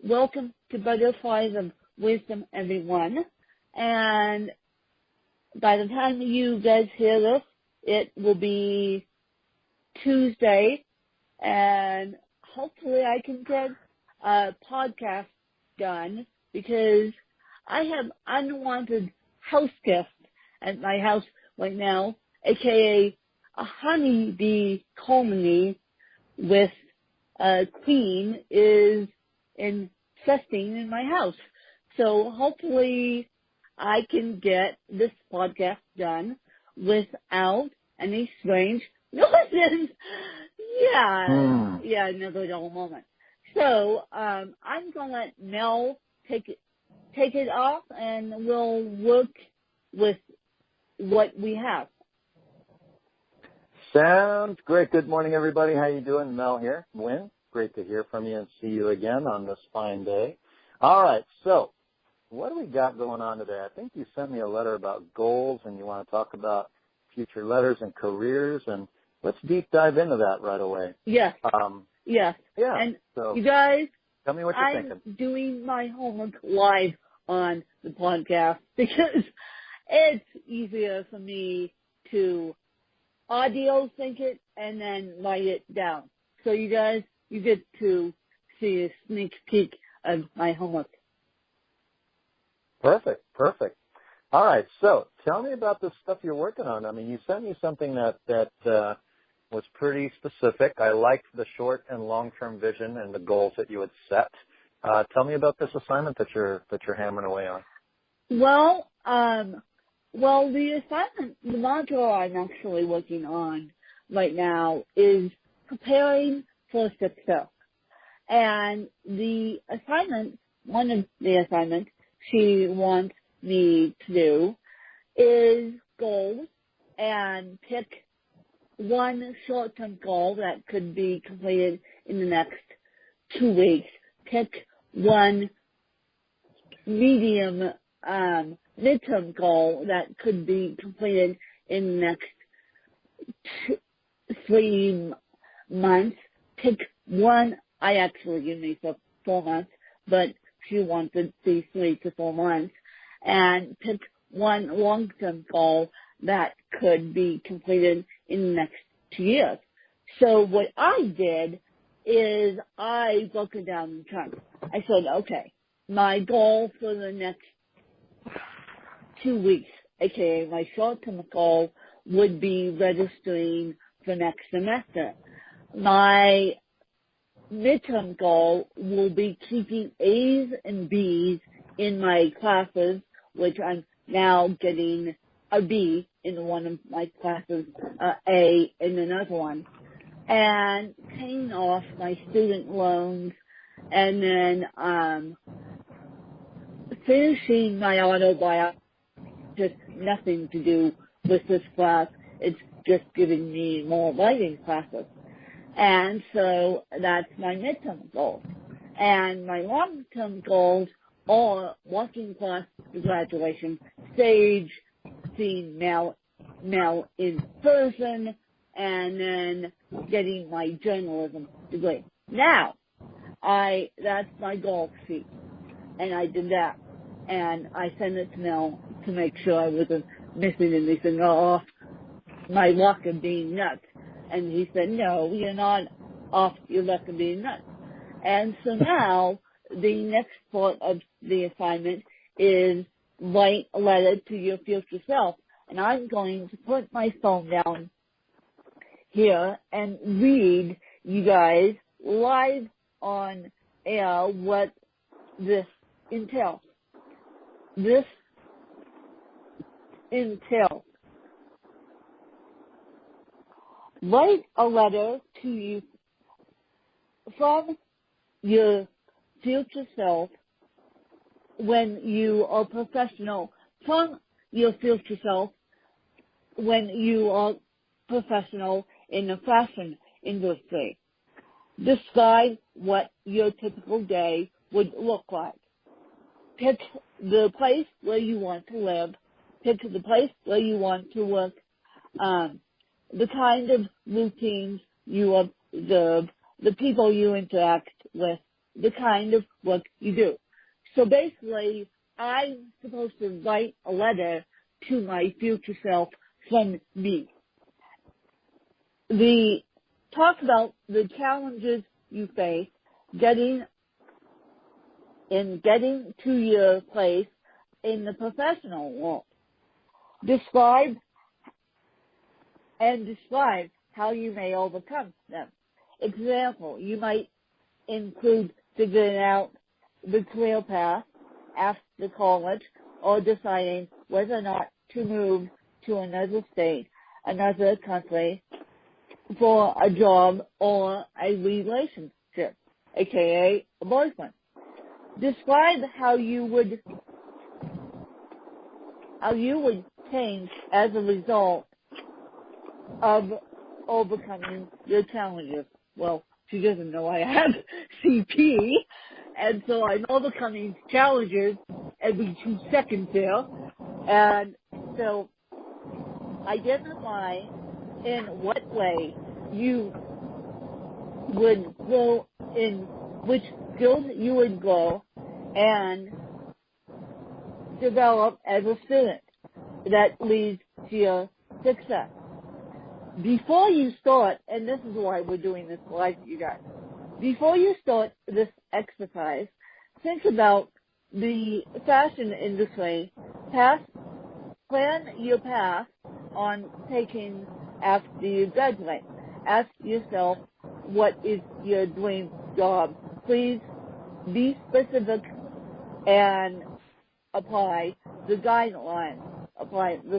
welcome to Butterflies of Wisdom, everyone. And by the time you guys hear this, it will be Tuesday, and hopefully I can get a podcast done because I have unwanted house guests at my house right now, aka a honeybee colony with a queen is infesting in my house. So hopefully I can get this podcast done without any strange noises. Yeah, another dull moment. So I'm gonna let Mel take it off, and we'll work with what we have. Sounds great. Good morning, everybody. How you doing? Mel here. Wynn, great to hear from you and see you again on this fine day. All right, so what do we got going on today? I think you sent me a letter about goals, and you want to talk about future letters and careers, and let's deep dive into that right away. Yes. Yes. Yeah. And so you guys, tell me what you're thinking. I'm doing my homework live on the podcast because it's easier for me to audio sync it and then write it down. So you guys, you get to see a sneak peek of my homework. Perfect. All right, so tell me about the stuff you're working on. I mean, you sent me something that was pretty specific. I liked the short and long-term vision and the goals that you had set. Tell me about this assignment that you're hammering away on. Well, the assignment, the module I'm actually working on right now is preparing for success. And the assignment, one of the assignments she wants me to do is goals and pick one short-term goal that could be completed in the next 2 weeks. Pick one medium midterm goal that could be completed in the next 3 months. Pick one, I actually gave myself 4 months, but she wanted these 3 to 4 months. And pick one long-term goal that could be completed in the next 2 years. So what I did is I broke it down in chunks. I said, okay, my goal for the next 2 weeks, aka my short-term goal, would be registering for next semester. My midterm goal will be keeping A's and B's in my classes, which I'm now getting a B in one of my classes, A in another one, and paying off my student loans, and then finishing my autobiography. Just nothing to do with this class. It's just giving me more writing classes. And so that's my midterm goals. And my long-term goals are working class to graduation, stage, seeing Mel in person, and then getting my journalism degree. Now, that's my goal sheet. And I did that. And I sent it to Mel to make sure I wasn't missing anything off my luck of being nuts. And he said, no, you're not off your luck of being nuts. And so now the next part of the assignment is write a letter to your future self. And I'm going to put my phone down here and read you guys live on air what this entails. This entails write a letter to you from your future self when you are professional, from your future self when you are professional in the fashion industry. Describe what your typical day would look like. Pick the place where you want to live. Pick the place where you want to work. The kind of routines you observe, the people you interact with, the kind of work you do. So basically, I'm supposed to write a letter to my future self from me. Talk about the challenges you face getting to your place in the professional world. Describe how you may overcome them. Example, you might include figuring out the career path after college or deciding whether or not to move to another state, another country for a job or a relationship, aka a boyfriend. Describe how you would change as a result of overcoming your challenges. Well, she doesn't know I have CP, and so I'm overcoming challenges every 2 seconds here. And so identify in what way you would grow, in which skills you would grow and develop as a student that leads to your success. Before you start, and this is why we're doing this live, you guys, before you start this exercise, think about the fashion industry. Plan your path on taking after you graduate. Ask yourself, what is your dream job? Please be specific and apply the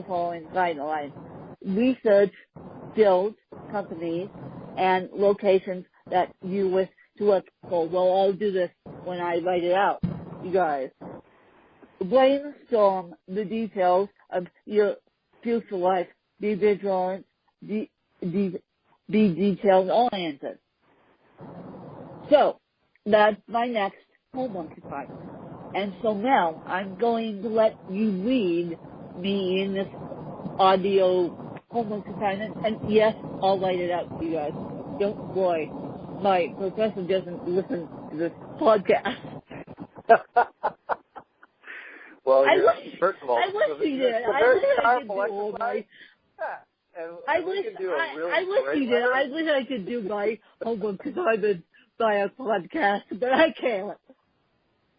following guidelines. Research skills, companies, and locations that you wish to work for. Well, I'll do this when I write it out, you guys. Brainstorm the details of your future life. Be vigilant, be detail-oriented. So, that's my next homework assignment. And so now, I'm going to let you read me in this audio homework assignment. And yes, I'll write it out to you guys. Don't worry. My professor doesn't listen to this podcast. Well, first of all, I wish he did. I wish I could do all my. I wish he did. I wish I could do my homework assignment by a podcast, but I can't.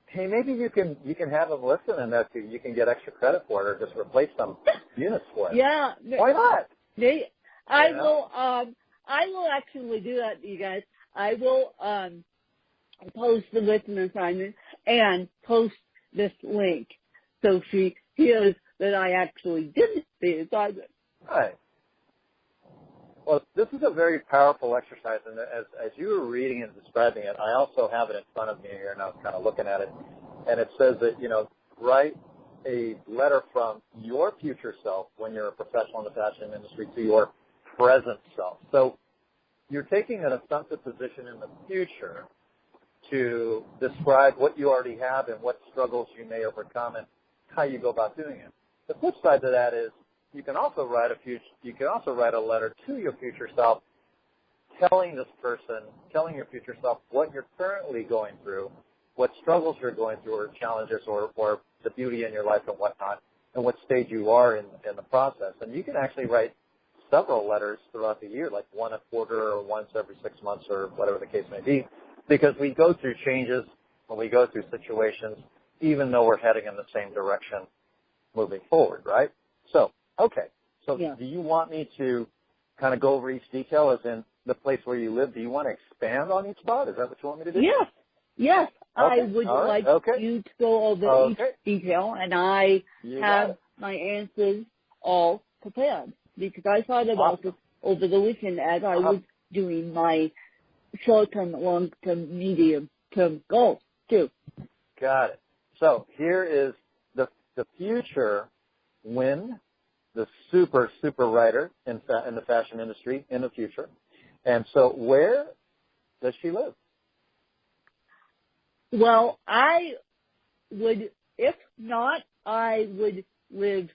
Hey, maybe you can have them listen, and that you can get extra credit for it, or just replace some units for it. Yeah. Why not? I will actually do that, you guys. I will post the written assignment and post this link so she hears that I actually did the assignment. Right. Well, this is a very powerful exercise, and as you were reading and describing it, I also have it in front of me here, and I was kind of looking at it, and it says that, write a letter from your future self when you're a professional in the fashion industry to your present self. So you're taking an assumptive position in the future to describe what you already have and what struggles you may overcome and how you go about doing it. The flip side to that is you can also write a letter to your future self, telling your future self what you're currently going through, what struggles you're going through, or challenges, or the beauty in your life and whatnot, and what stage you are in the process. And you can actually write several letters throughout the year, like one a quarter or once every 6 months or whatever the case may be, because we go through changes when we go through situations, even though we're heading in the same direction moving forward, right? So, okay. So yeah. Do you want me to kind of go over each detail, as in the place where you live? Do you want to expand on each thought? Is that what you want me to do? Yes. Okay. I would right. like you to go over each detail, and I have my answers all prepared, because I thought about this over the weekend as I was doing my short-term, long-term, medium-term goals, too. Got it. So here is the future Wynn, the super writer in the fashion industry in the future. And so where does she live? Well, I would live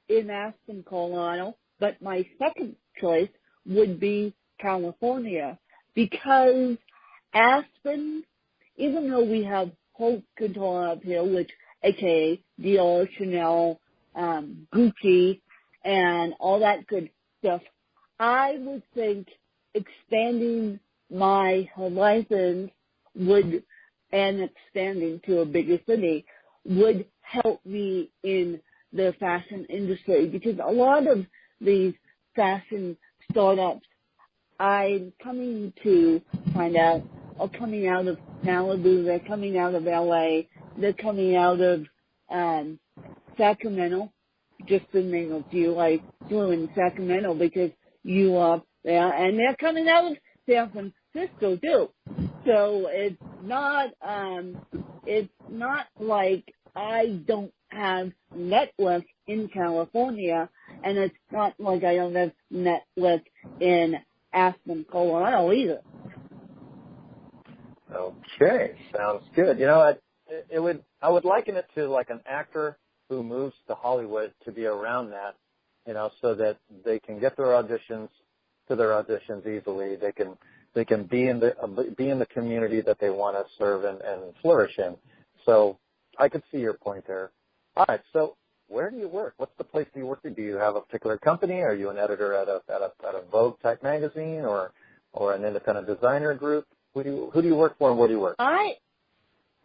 in Aspen, Colorado, but my second choice would be California, because Aspen even though we have haute couture up here, which aka Dior, Chanel, Gucci, and all that good stuff, I would think expanding my horizons and expanding to a bigger city would help me in the fashion industry, because a lot of these fashion startups I'm coming to find out are coming out of Malibu, they're coming out of LA, they're coming out of Sacramento, just to name a few. I flew in Sacramento because you are there, and they're coming out of San Francisco too. So it's not like I don't have network in California, and it's not like I don't have network in Aspen, Colorado either. Okay, sounds good. You know, I would liken it to like an actor who moves to Hollywood to be around that, you know, so that they can get their auditions easily. They can be in the community that they want to serve and flourish in. So I could see your point there. All right, so where do you work? What's the place do you work at? Do you have a particular company? Are you an editor at a Vogue type magazine or an independent designer group? Who do you work for, and where do you work? I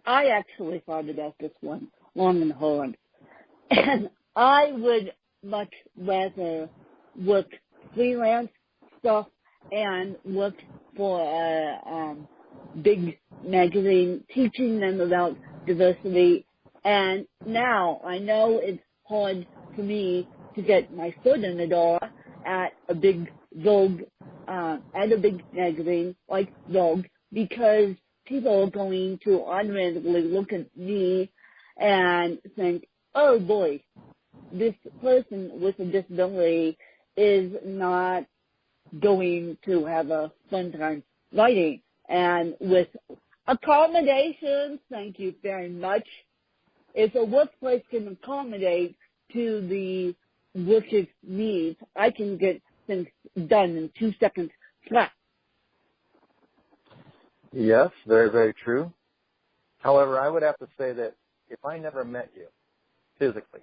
actually thought about this one long and hard, and I would much rather work freelance stuff and work for a big magazine, teaching them about diversity. And now I know it's hard for me to get my foot in the door at a big Vogue, at a big magazine like Vogue, because people are going to automatically look at me and think, oh boy, this person with a disability is not going to have a fun time writing. And with accommodations, thank you very much, if a workplace can accommodate to the worker's needs, I can get things done in 2 seconds flat. Yes, very, very true. However, I would have to say that if I never met you physically,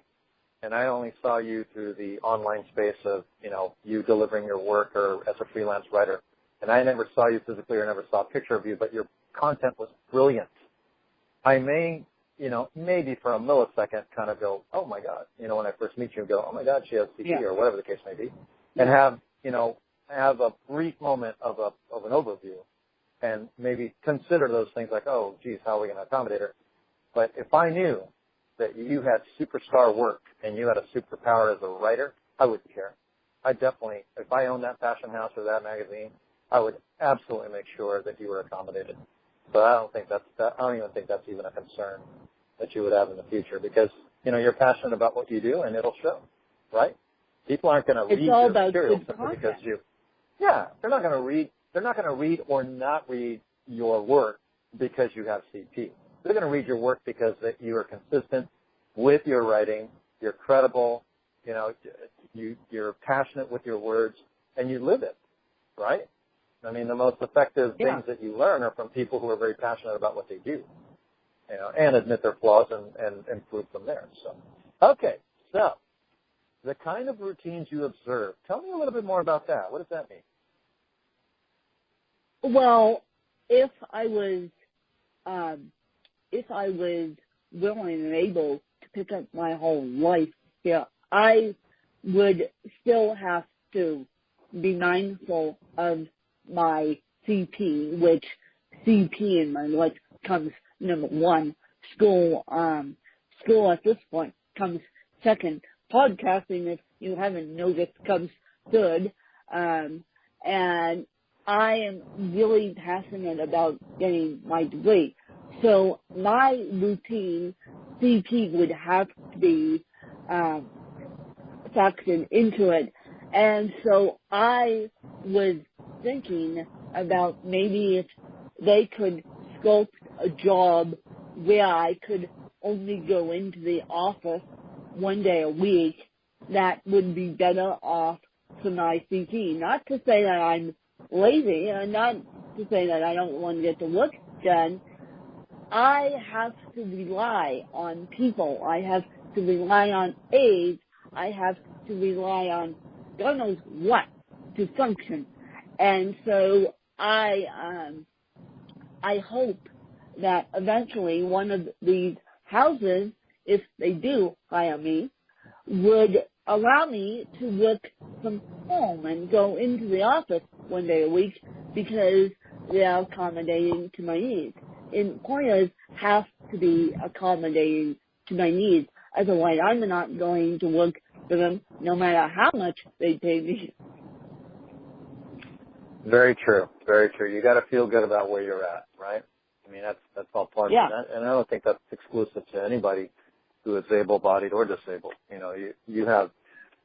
and I only saw you through the online space of, you know, you delivering your work or as a freelance writer, and I never saw you physically or never saw a picture of you, but your content was brilliant, I may, you know, maybe for a millisecond kind of go, oh my God, you know, when I first meet you, go, oh my God, she has CP or whatever the case may be, and have a brief moment of an overview and maybe consider those things like, oh, geez, how are we going to accommodate her? But if I knew that you had superstar work and you had a superpower as a writer, I wouldn't care. I definitely, if I owned that fashion house or that magazine, I would absolutely make sure that you were accommodated. So I don't even think that's even a concern that you would have in the future, because, you know, you're passionate about what you do and it'll show, right? People aren't going to read your material simply because they're not going to read or not read your work because you have CP. They're going to read your work because that you are consistent with your writing, you're credible, you know, you're passionate with your words, and you live it, right? I mean, the most effective things that you learn are from people who are very passionate about what they do, you know, and admit their flaws and improve from there. So, okay, so the kind of routines you observe, tell me a little bit more about that. What does that mean? Well, if I was willing and able to pick up my whole life, I would still have to be mindful of my CP, which CP in my life comes number one. School at this point comes second. Podcasting, if you haven't noticed, comes third. And I am really passionate about getting my degree. So my routine, CP, would have to be factored into it. And so I was thinking about maybe if they could sculpt a job where I could only go into the office one day a week, that would be better off for my CP. Not to say that I'm lazy, and not to say that I don't want to get the work done, I have to rely on people. I have to rely on aides. I have to rely on God knows what to function. And so I hope that eventually one of these houses, if they do hire me, would allow me to work from home and go into the office one day a week because they're accommodating to my needs. Employers have to be accommodating to my needs. Otherwise, I'm not going to work for them no matter how much they pay me. Very true. Very true. You got to feel good about where you're at, right? I mean, that's all part of it. And I don't think that's exclusive to anybody who is able-bodied or disabled. You know, you have,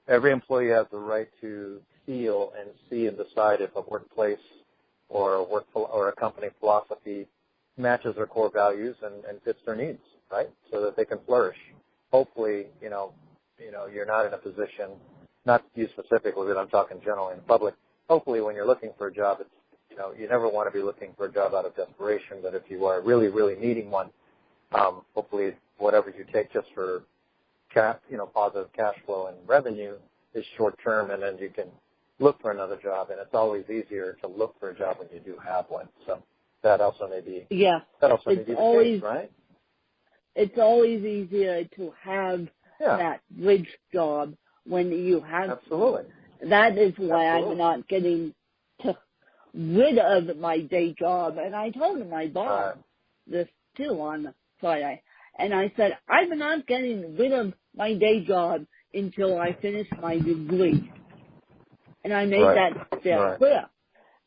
every employee has the right to feel and see and decide if a workplace or a company philosophy matches their core values and fits their needs, right? So that they can flourish. Hopefully, you know, you're not in a position, not you specifically, but I'm talking generally in the public. Hopefully when you're looking for a job, it's, you know, you never want to be looking for a job out of desperation, but if you are really, really needing one, hopefully whatever you take just for positive cash flow and revenue is short term, and then you can look for another job, and it's always easier to look for a job when you do have one. So that also may be the case, right? It's always easier to have that bridge job when you have. Absolutely. That is why I'm not getting rid of my day job. And I told my boss this too on Friday. And I said, I'm not getting rid of my day job until I finish my degree. And I made that very clear.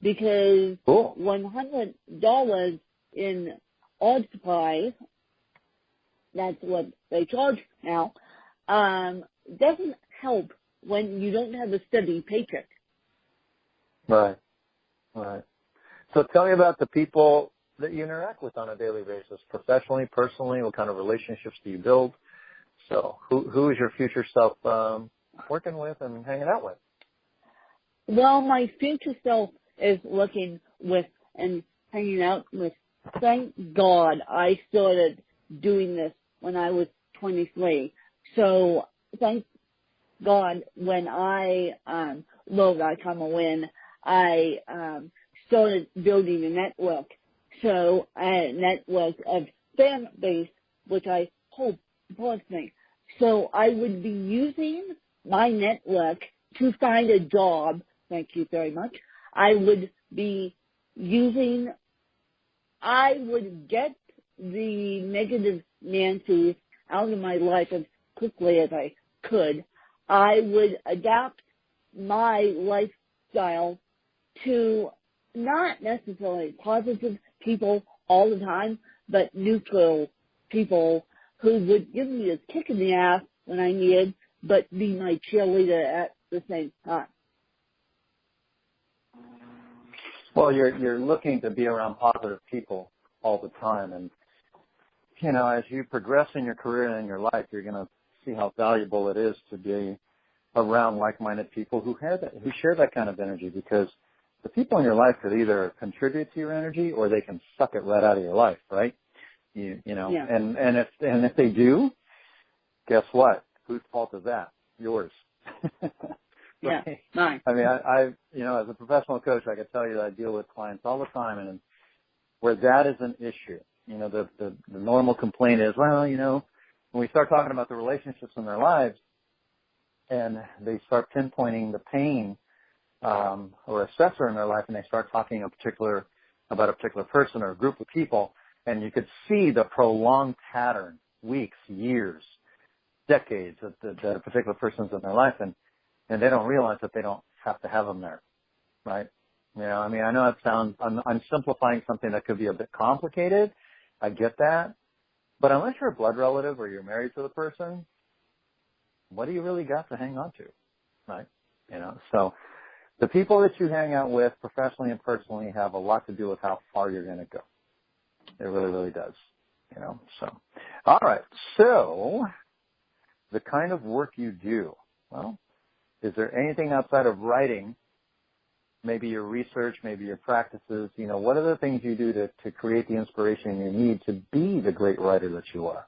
Because $100 in art supplies, that's what they charge now, doesn't help when you don't have a steady paycheck. Right. So tell me about the people that you interact with on a daily basis, professionally, personally. What kind of relationships do you build? So who is your future self working with and hanging out with? Well, my future self is working with and hanging out with. Thank God I started doing this when I was 23. So thank God when I wrote I Come a Win, I started building a network. So a network of fan base, which I hope supports me. So I would be using my network to find a job. Thank you very much. I would get the negative Nancy's out of my life as quickly as I could. I would adapt my lifestyle to not necessarily positive people all the time, but neutral people who would give me a kick in the ass when I needed, but be my cheerleader at the same time. Well, you're looking to be around positive people all the time, and you know, as you progress in your career and in your life, you're going to see how valuable it is to be around like-minded people who share that kind of energy, because the people in your life could either contribute to your energy or they can suck it right out of your life, right? You know, and if they do, guess what? Whose fault is that? Yours. Yeah, mine. I mean, I as a professional coach, I can tell you that I deal with clients all the time, and where that is an issue, you know, the normal complaint is, well, you know, when we start talking about the relationships in their lives, and they start pinpointing the pain or a stressor in their life, and they start talking about a particular person or a group of people, and you could see the prolonged pattern, weeks, years, decades that a particular person's in their life, and they don't realize that they don't have to have them there, right? You know, I mean, I know it sounds, I'm simplifying something that could be a bit complicated. I get that. But unless you're a blood relative or you're married to the person, what do you really got to hang on to, right? You know, so the people that you hang out with professionally and personally have a lot to do with how far you're going to go. It really, really does, you know, so. All right. So the kind of work you do, well, is there anything outside of writing maybe your research, maybe your practices, what are the things you do to create the inspiration you need to be the great writer that you are?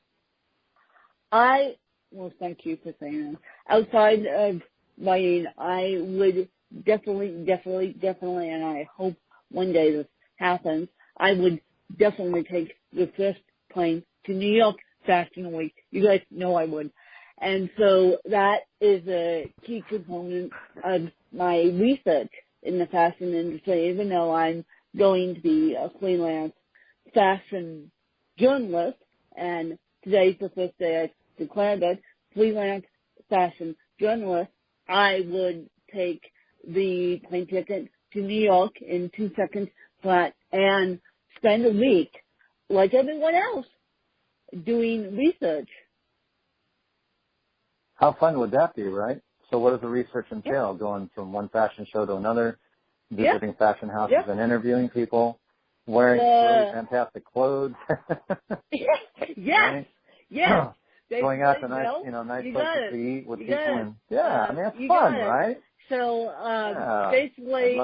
Well, thank you for saying that. Outside of writing, I would definitely, and I hope one day this happens, I would definitely take the first plane to New York Fashion Week. You guys know I would. And so that is a key component of my research in the fashion industry, even though I'm going to be a freelance fashion journalist. And today's the first day I declared that freelance fashion journalist. I would take the plane ticket to New York in 2 seconds flat and spend a week, like everyone else, doing research. How fun would that be, right? So what does the research entail? Going from one fashion show to another, visiting fashion houses and interviewing people, wearing really fantastic clothes. Yes. Going out to nice places to eat with people. And, I mean, it's fun, right? So basically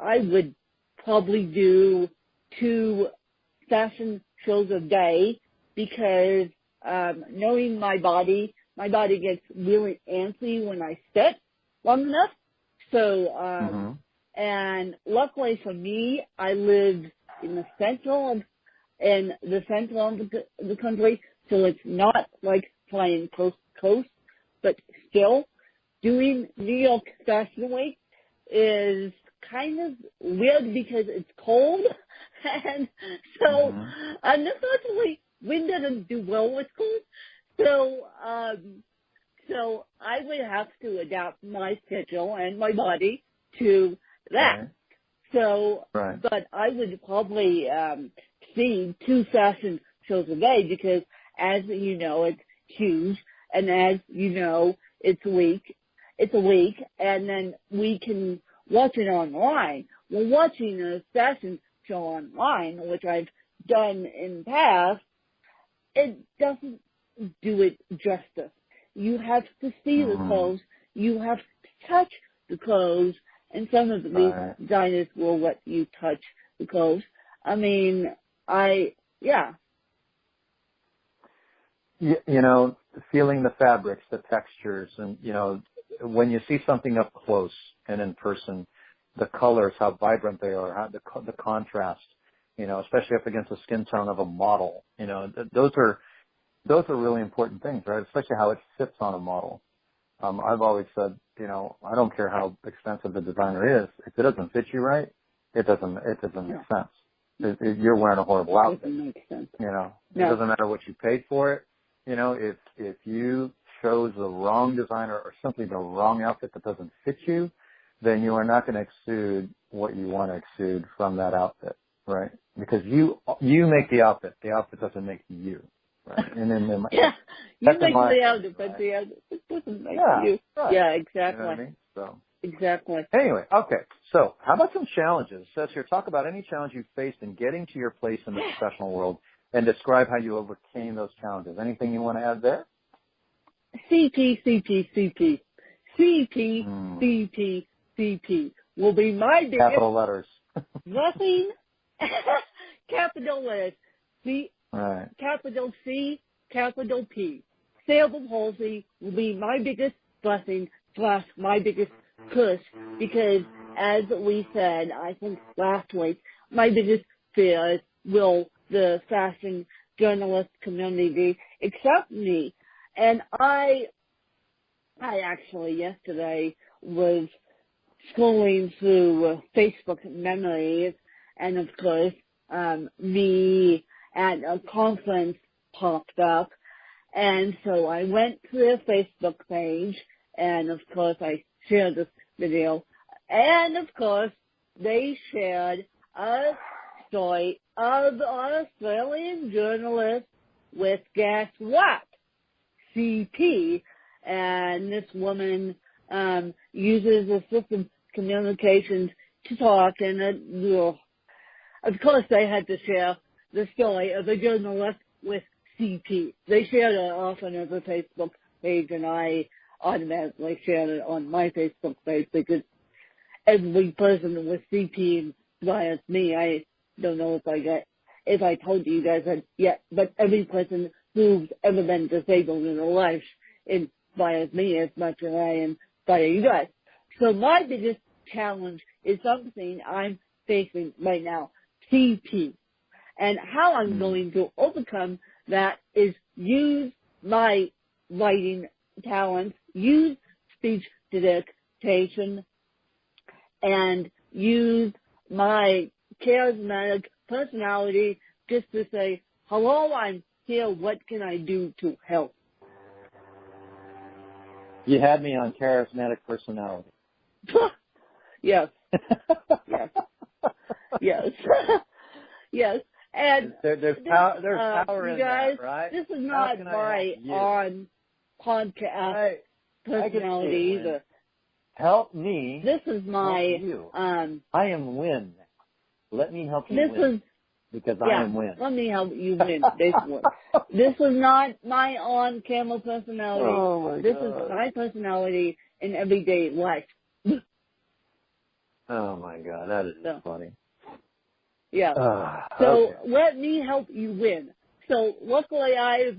I would probably do 2 fashion shows a day because knowing my body gets really antsy when I sit long enough. So and luckily for me, I live in the central of the country, so it's not like flying coast to coast, but still doing New York Fashion Week is kind of weird because it's cold, and so unfortunately wind doesn't do well with cold. So I would have to adapt my schedule and my body to that. Right. So, but I would probably see 2 fashion shows a day because, as you know, it's huge, and as you know, it's a week, and then we can watch it online. Well, watching a fashion show online, which I've done in the past, it doesn't do it justice. You have to see the clothes, you have to touch the clothes, and some of these designers will let you touch the clothes. I mean, feeling the fabrics, the textures, and, when you see something up close and in person, the colors, how vibrant they are, how the contrast, especially up against the skin tone of a model, those are really important things, right? Especially how it fits on a model. I've always said, I don't care how expensive the designer is. If it doesn't fit you right, it doesn't make sense. You're wearing a horrible outfit. It doesn't make sense. It doesn't matter what you paid for it. If you chose the wrong designer or simply the wrong outfit that doesn't fit you, then you are not going to exude what you want to exude from that outfit, right? Because you make the outfit. The outfit doesn't make you. Right. And then you make the outfit, but the outfit doesn't make you. Right. Yeah, exactly. You know what I mean? So. Exactly. Anyway, okay. So how about some challenges? It says here, talk about any challenge you faced in getting to your place in the professional world and describe how you overcame those challenges. Anything you want to add there? CP will be my biggest. Capital letters. Nothing. Capital letters. Right. Capital C, capital P. Cerebral palsy will be my biggest blessing / my biggest curse because, as we said, I think last week, my biggest fear is will the fashion journalist community accept me? And I actually yesterday was scrolling through Facebook memories, and of course, me at a conference popped up, and so I went to their Facebook page, and of course I shared this video, and of course they shared a story of an Australian journalist with, guess what, CP, and this woman uses assistive communications to talk, and of course they had to share the story of a journalist with CP. They shared it often as a Facebook page, and I automatically share it on my Facebook page because every person with CP inspires me. I don't know if I told you guys that yet, but every person who's ever been disabled in their life inspires me as much as I inspire you guys. So my biggest challenge is something I'm facing right now, CP. And how I'm going to overcome that is use my writing talents, use speech to dictation, and use my charismatic personality just to say, hello, I'm here, what can I do to help? You had me on charismatic personality. Yes. Yes. Yes. Yes. And there's power in guys, that, right? This is not my on podcast personality either. Help me. This is my I am Win. Let me help you win. Because I am Win. Let me help you win. This is not my on-camera personality. Oh my this God. is my personality in everyday life. Oh my God, that is funny. Yeah. So let me help you win. So luckily I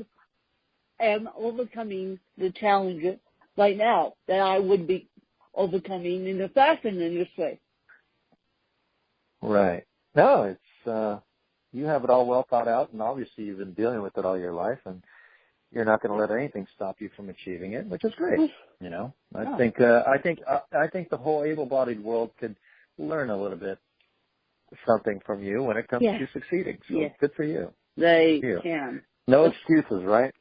am overcoming the challenges right now that I would be overcoming in the fashion industry. Right. No, it's you have it all well thought out, and obviously you've been dealing with it all your life, and you're not going to let anything stop you from achieving it, which is great. You know, I think the whole able-bodied world could learn a little bit something from you when it comes to succeeding. So good for you. They can. No excuses, right?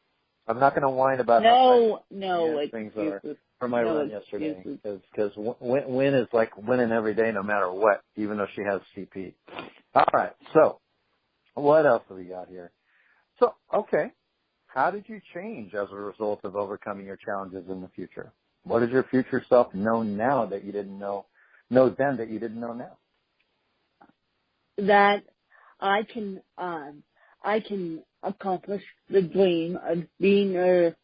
I'm not going to whine about no things excuses. are for my run yesterday, because Win is like winning every day no matter what, even though she has CP. All right, so what else have we got here? So, okay, how did you change as a result of overcoming your challenges in the future? What does your future self know now that you didn't know then that you didn't know now? That I can accomplish the dream of being a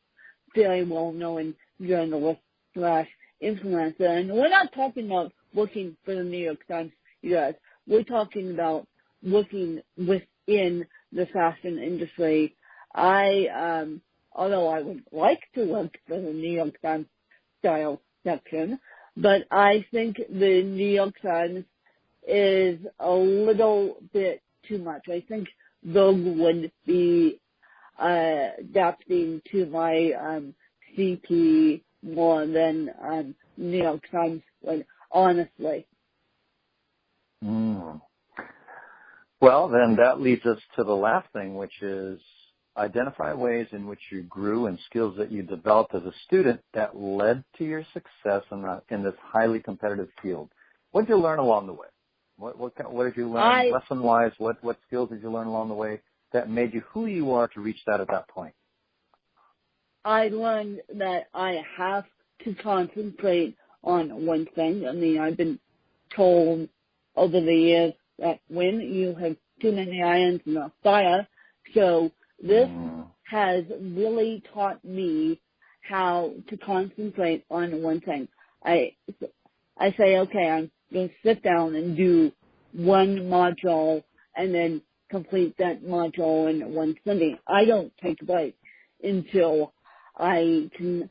very well-known journalist / influencer. And we're not talking about working for the New York Times, you guys. We're talking about working within the fashion industry. Although I would like to work for the New York Times style section, but I think the New York Times is a little bit too much. I think Vogue would be adapting to my CP more than New York Times would, honestly. Well, then that leads us to the last thing, which is identify ways in which you grew and skills that you developed as a student that led to your success in this highly competitive field. What did you learn along the way? What did you learn lesson-wise? What skills did you learn along the way that made you who you are to reach that at that point? I learned that I have to concentrate on one thing. I mean, I've been told over the years that when you have too many irons in the fire, so this has really taught me how to concentrate on one thing. I say, okay, I'm going to sit down and do one module and then complete that module in one sitting. I don't take a break until I can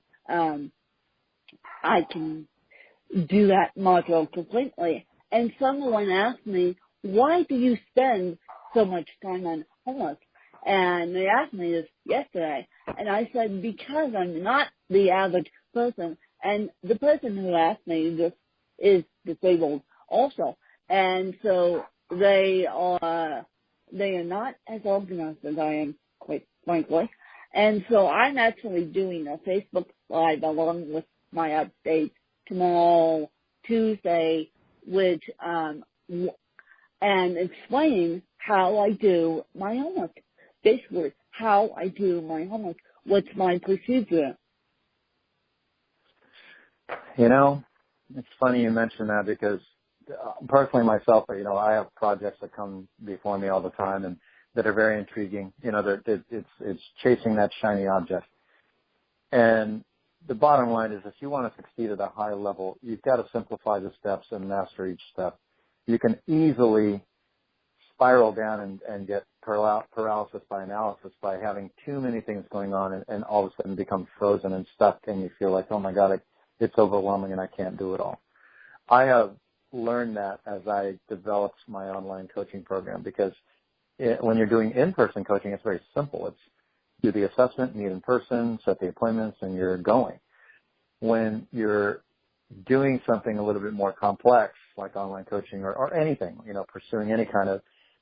do that module completely. And someone asked me, why do you spend so much time on homework? And they asked me this yesterday, and I said, because I'm not the average person, and the person who asked me this is disabled also. And so they are not as organized as I am, quite frankly. And so I'm actually doing a Facebook Live along with my updates tomorrow, Tuesday, which, and explaining how I do my homework. Basically, how I do my homework. What's my procedure? You know, it's funny you mention that because personally myself, you know, I have projects that come before me all the time and that are very intriguing. You know, it's chasing that shiny object. And the bottom line is if you want to succeed at a high level, you've got to simplify the steps and master each step. You can easily spiral down and get paralysis by analysis by having too many things going on and all of a sudden become frozen and stuck and you feel like, oh my God, it's overwhelming and I can't do it all. I have learned that as I developed my online coaching program because when you're doing in-person coaching, it's very simple. It's do the assessment, meet in person, set the appointments, and you're going. When you're doing something a little bit more complex, like online coaching or anything, pursuing any kind of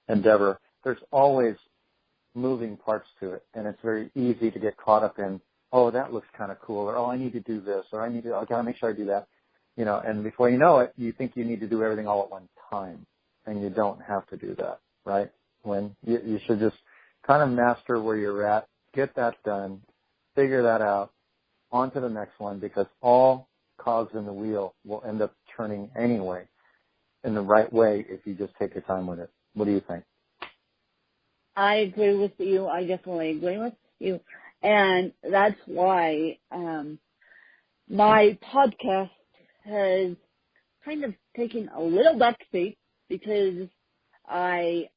endeavor, there's always moving parts to it, and it's very easy to get caught up in, oh, that looks kind of cool, or oh, I need to do this, or I gotta make sure I do that, and before you know it, you think you need to do everything all at one time, and you don't have to do that, right? When you should just kind of master where you're at, get that done, figure that out, on to the next one, because all cogs in the wheel will end up turning anyway in the right way if you just take your time with it. What do you think? I agree with you. I definitely agree with you. And that's why my podcast has kind of taken a little backseat because I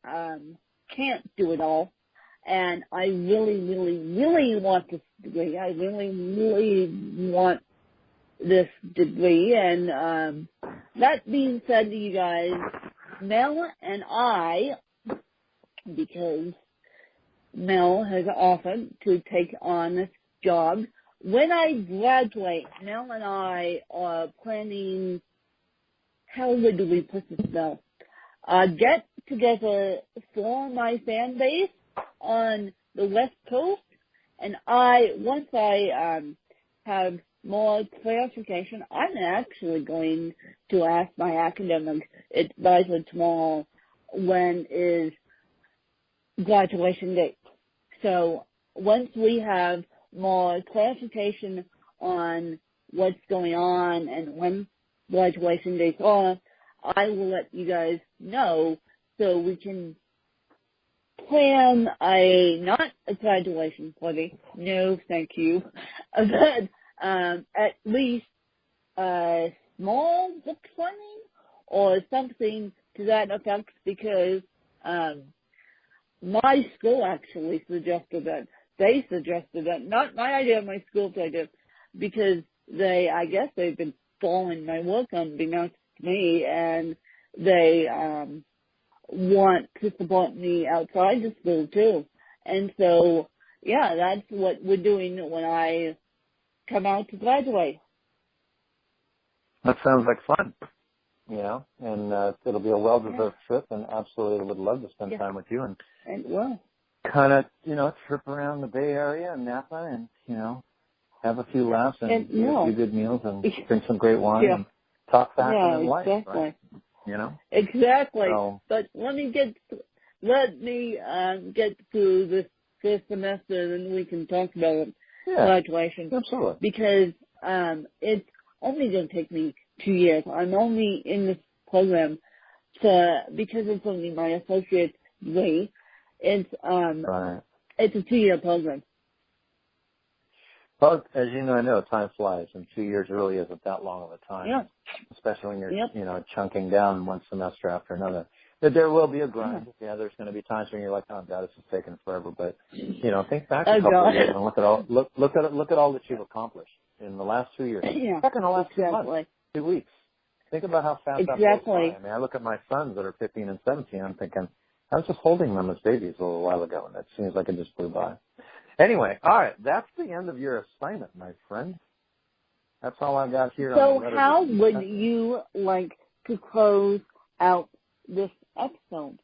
can't do it all. And I really, really, really want this degree. I really, really want this degree. And that being said to you guys, Mel and I, because Mel has offered to take on this job, when I graduate, Mel and I are planning, how would we put this, Mel? Get together for my fan base on the West Coast, and once I have more clarification, I'm actually going to ask my academic advisor tomorrow when is graduation date. So once we have more clarification on what's going on and when graduation dates are, I will let you guys know so we can plan not a graduation party, no thank you, but at least a small book signing or something to that effect, because my school actually suggested that. They suggested that, not my idea, my school's idea, because I guess they've been following my work unbeknownst to me, and they want to support me outside the school too. And so, yeah, that's what we're doing when I come out to graduate. That sounds like fun, and it'll be a well-deserved trip, and absolutely would love to spend time with you and well, kind of, trip around the Bay Area and Napa and, have a few laughs and eat a few good meals and drink some great wine and talk fashion and life, right? Exactly. So, but let me get through this first semester, and we can talk about graduation. Absolutely. Because it's only going to take me 2 years. I'm only in this program because it's only my associate degree. It's it's a 2-year program. Well, as you know, time flies, and 2 years really isn't that long of a time. Yeah. Especially when you're, chunking down one semester after another. But there will be a grind. Yeah, there's going to be times when you're like, oh God, this is taking forever. But think back a couple of years and look at all that you've accomplished in the last 2 years. Yeah. Back in the last 2 months, 2 weeks. Think about how fast that goes by. I mean, I look at my sons that are 15 and 17. I'm thinking, I was just holding them as babies a little while ago, and it seems like it just flew by. Anyway, all right, that's the end of your assignment, my friend. That's all I got here. So how would you like to close out this episode?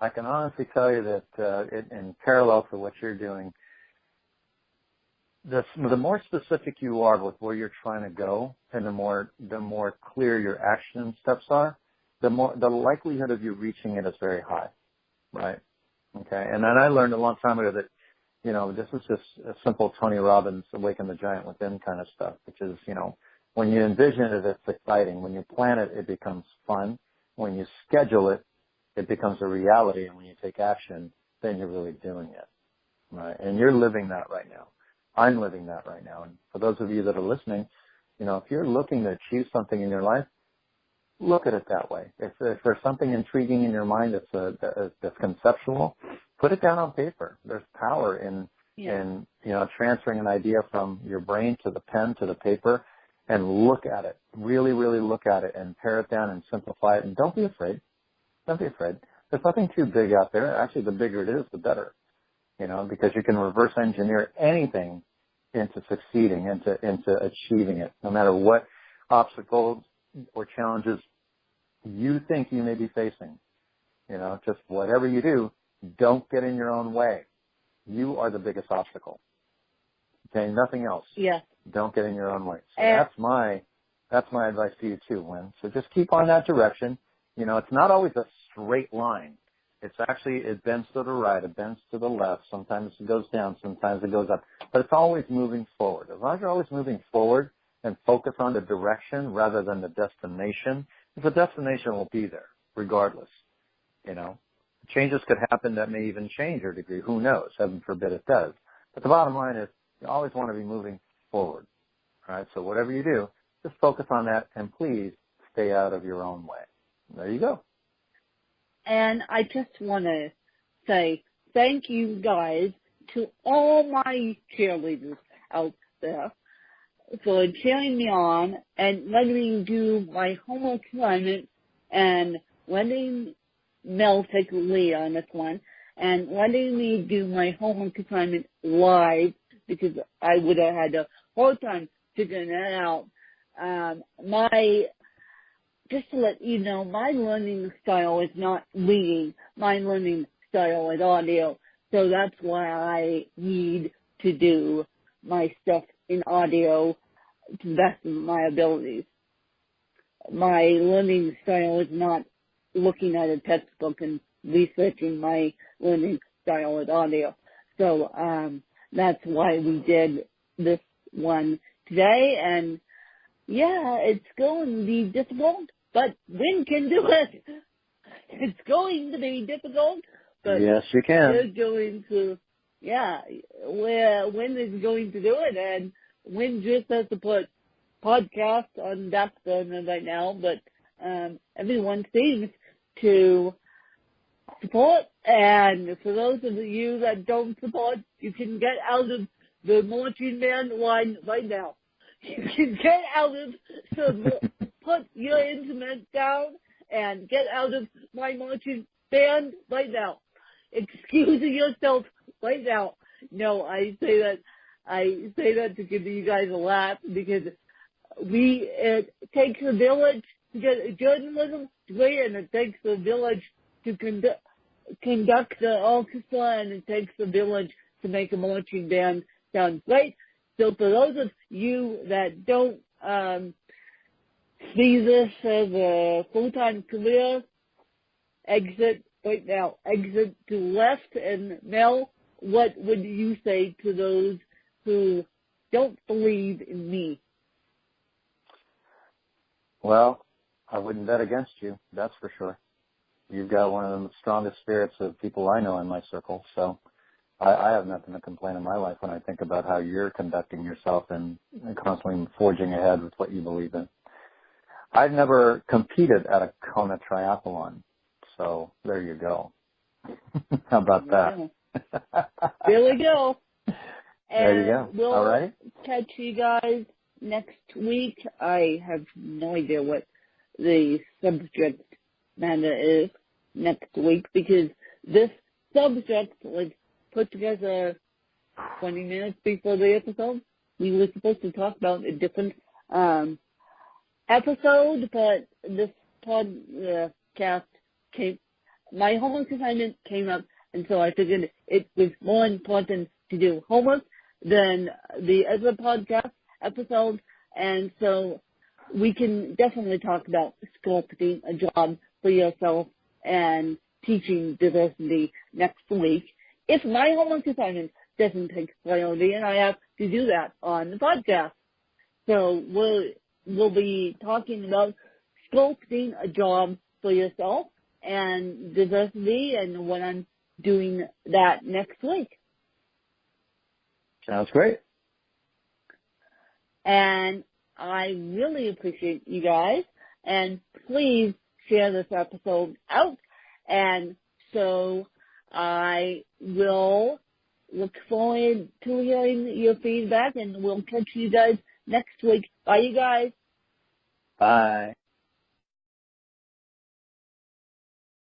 I can honestly tell you that in parallel to what you're doing, the more specific you are with where you're trying to go, and the more clear your action steps are, the likelihood of you reaching it is very high, right? Okay, and then I learned a long time ago that, this is just a simple Tony Robbins Awaken the Giant Within kind of stuff, which is, when you envision it, it's exciting. When you plan it, it becomes fun. When you schedule it, it becomes a reality. And when you take action, then you're really doing it. right? And you're living that right now. I'm living that right now. And for those of you that are listening, if you're looking to achieve something in your life, look at it that way. If there's something intriguing in your mind that's conceptual, put it down on paper. There's power in transferring an idea from your brain to the pen to the paper, and look at it. Really, really look at it and pare it down and simplify it. And don't be afraid. Don't be afraid. There's nothing too big out there. Actually, the bigger it is, the better. Because you can reverse engineer anything into succeeding, into achieving it, no matter what obstacles or challenges you think you may be facing. Just whatever you do, don't get in your own way. You are the biggest obstacle. Okay, nothing else. Yeah. Don't get in your own way. So that's my advice to you too, Lynn. So just keep on that direction. It's not always a straight line. It bends to the right, it bends to the left. Sometimes it goes down, sometimes it goes up. But it's always moving forward. As long as you're always moving forward and focus on the direction rather than the destination, the destination will be there regardless. Changes could happen that may even change your degree. Who knows? Heaven forbid it does. But the bottom line is you always want to be moving forward. All right? So whatever you do, just focus on that and please stay out of your own way. There you go. And I just want to say thank you guys to all my cheerleaders out there for cheering me on and letting me do my homework assignment and letting Mel take the lead on this one and letting me do my homework assignment live because I would have had a hard time figuring that out. Just to let you know, my learning style is not reading. My learning style is audio. So that's why I need to do my stuff in audio to the best of my abilities. My learning style is not looking at a textbook and researching. My learning style is audio. So that's why we did this one today. And yeah, it's going to be difficult, but Wynn can do it. It's going to be difficult, but yes, you can. We're going to, Wynn is going to do it, and Wynn just has to put podcast on that burner right now, but everyone seems to support, and for those of you that don't support, you can get out of the marching band line right now. You can get out of put your instrument down and get out of my marching band right now. Excuse yourself right now. No, I say that to give you guys a laugh because it takes a village to get journalism great, and it takes a village to conduct the orchestra, and it takes a village to make a marching band sound great. So for those of you that don't see this as a full-time career, exit right now. Exit to left. And Mel, what would you say to those who don't believe in me? Well, I wouldn't bet against you, that's for sure. You've got one of the strongest spirits of people I know in my circle, so I have nothing to complain in my life when I think about how you're conducting yourself and constantly forging ahead with what you believe in. I've never competed at a Kona triathlon, so there you go. How about that? There we go. There you go. We'll all right. Catch you guys next week. I have no idea what the subject matter is next week because this subject was put together 20 minutes before the episode. We were supposed to talk about a different episode, but this podcast my homework assignment came up, and so I figured it was more important to do homework than the other podcast episode, and so we can definitely talk about sculpting a job for yourself and teaching diversity next week. If my homework assignment doesn't take priority, and I have to do that on the podcast. So we'll be talking about sculpting a job for yourself and diversity and when I'm doing that next week. Sounds great. And I really appreciate you guys. And please share this episode out. And so I will look forward to hearing your feedback, and we'll catch you guys next week. Bye, you guys. Bye.